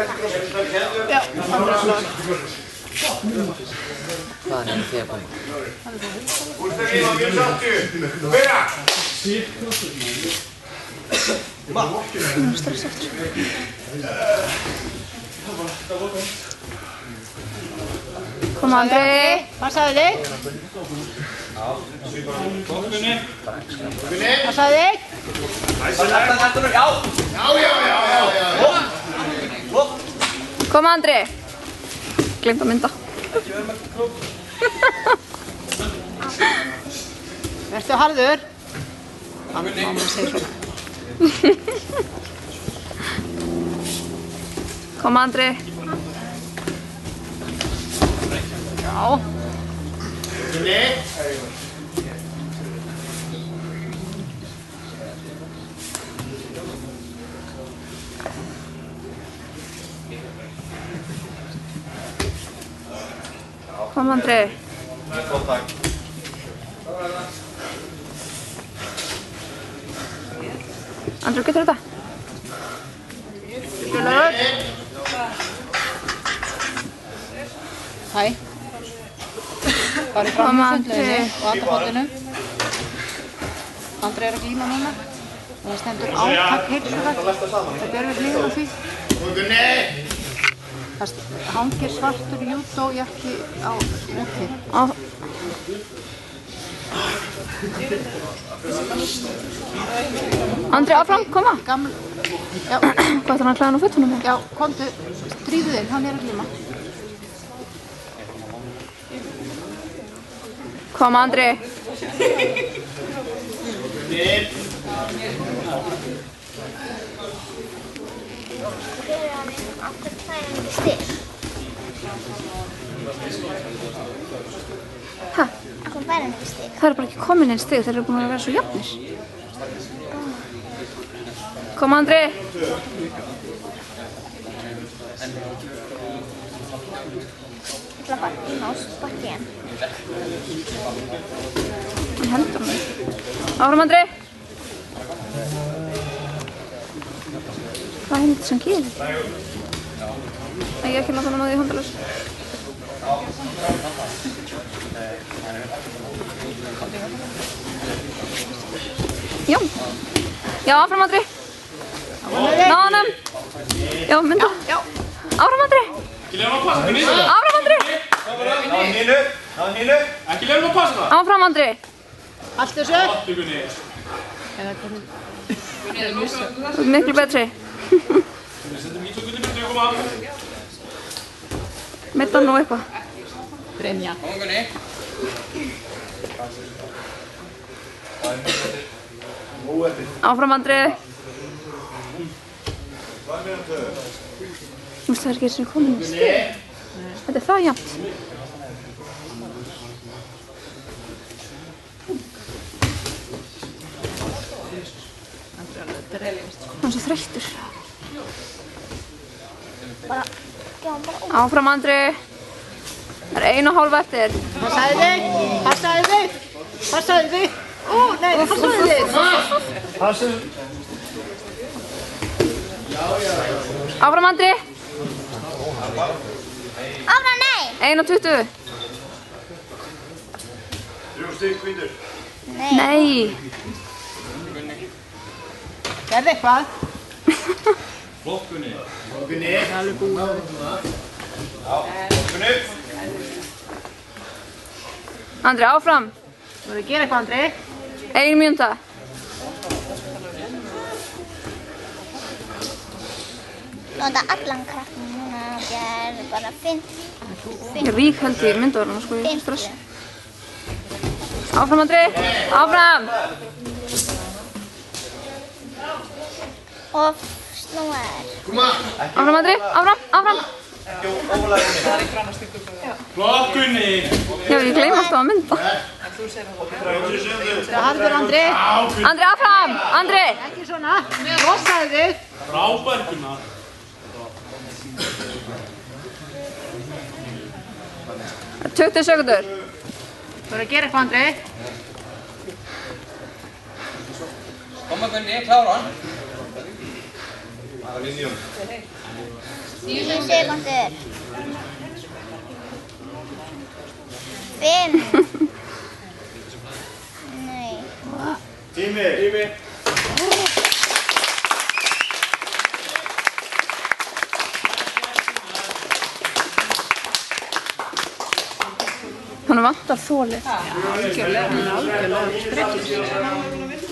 Já, það var slag. Hvaðan er þið að koma? Úrstæðlíma, mjög sattu! Byrja! Nú er strax eftir. Koma Andri. Passaðu þig. Passaðu þig. Koma Andri. Glemt að mynda. Vertu harður. Mamma segir svona. Koma Andri. Já. Kom Andri. Andri, getur þetta? Skjölur. Hæ. Farið fram í sundlauginni og aðtapotinu. Andri er að glíma núna. Og það stendur átak heilsurætt. Það ber við hliðina á því. Það hangir svartur júdójakki á úti. Andri, áfram, koma! Já. Hvað er hann að klæða hann á fötunum? Já, komdu, stríðu þig, hann er að glíma. Koma, Andri! Hæ? Það eru bara ekki komin einn stig, þeir eru búin að vera svo jafnir. Koma Andri! Ég ætla bara inn á spakkinn. Hann heldur hann. Áfram Andri! Hvað er þetta sem gerir? Ég ekki láta hann á því handalaus. Já. Já, áfram Andri. Ná honum. Já, mynda. Já. Áfram Andri. Áfram Andri. Ekki lefum að passa það. Áfram Andri. Allt þessu. Þú er miklu betri. Meita nú eitthvað. Brynja. Áfram Andri. Þú veist það er ekki eins og komin í stig. Þetta er það jafnt. Hann er svo þreyttur. Áfram Andri. Það er 1,5 eftir. Passaðu þig. Passaðu þig. Passaðu þig. Ó, nei, passaðu þig. Passaðu. Áfram Andri. Áfram, nei. 1,20. 3 stig hvítur. Nei. Gerðu eitthvað. Flott Gunni. Það er alveg búið. Já, Gunni. Andri, áfram. Þú verður að gera eitthvað, Andri. 1 mínúta. Nota allan kraftin núna, gerð bara 5. Ég rík held í myndavöruna, sko, ég er stress. Áfram, Andri. Áfram. Og snúaður. Áfram, Andri. Áfram, áfram. Flott Gunni. Já, ég gleym alltaf að mynda. Harður, Andri. Andri, áfram. Andri. Ekki svona. Lossaðu þig. Frábær Gunnar. 20 sekúndur. Þú verður að gera eitthvað, Andri. Koma Gunni, klára hann. Það var linjum. 10 sekundur. 5. Nei. Tími. Hún vantar þólið. Algjörlega, hún er algjörlega sprekið.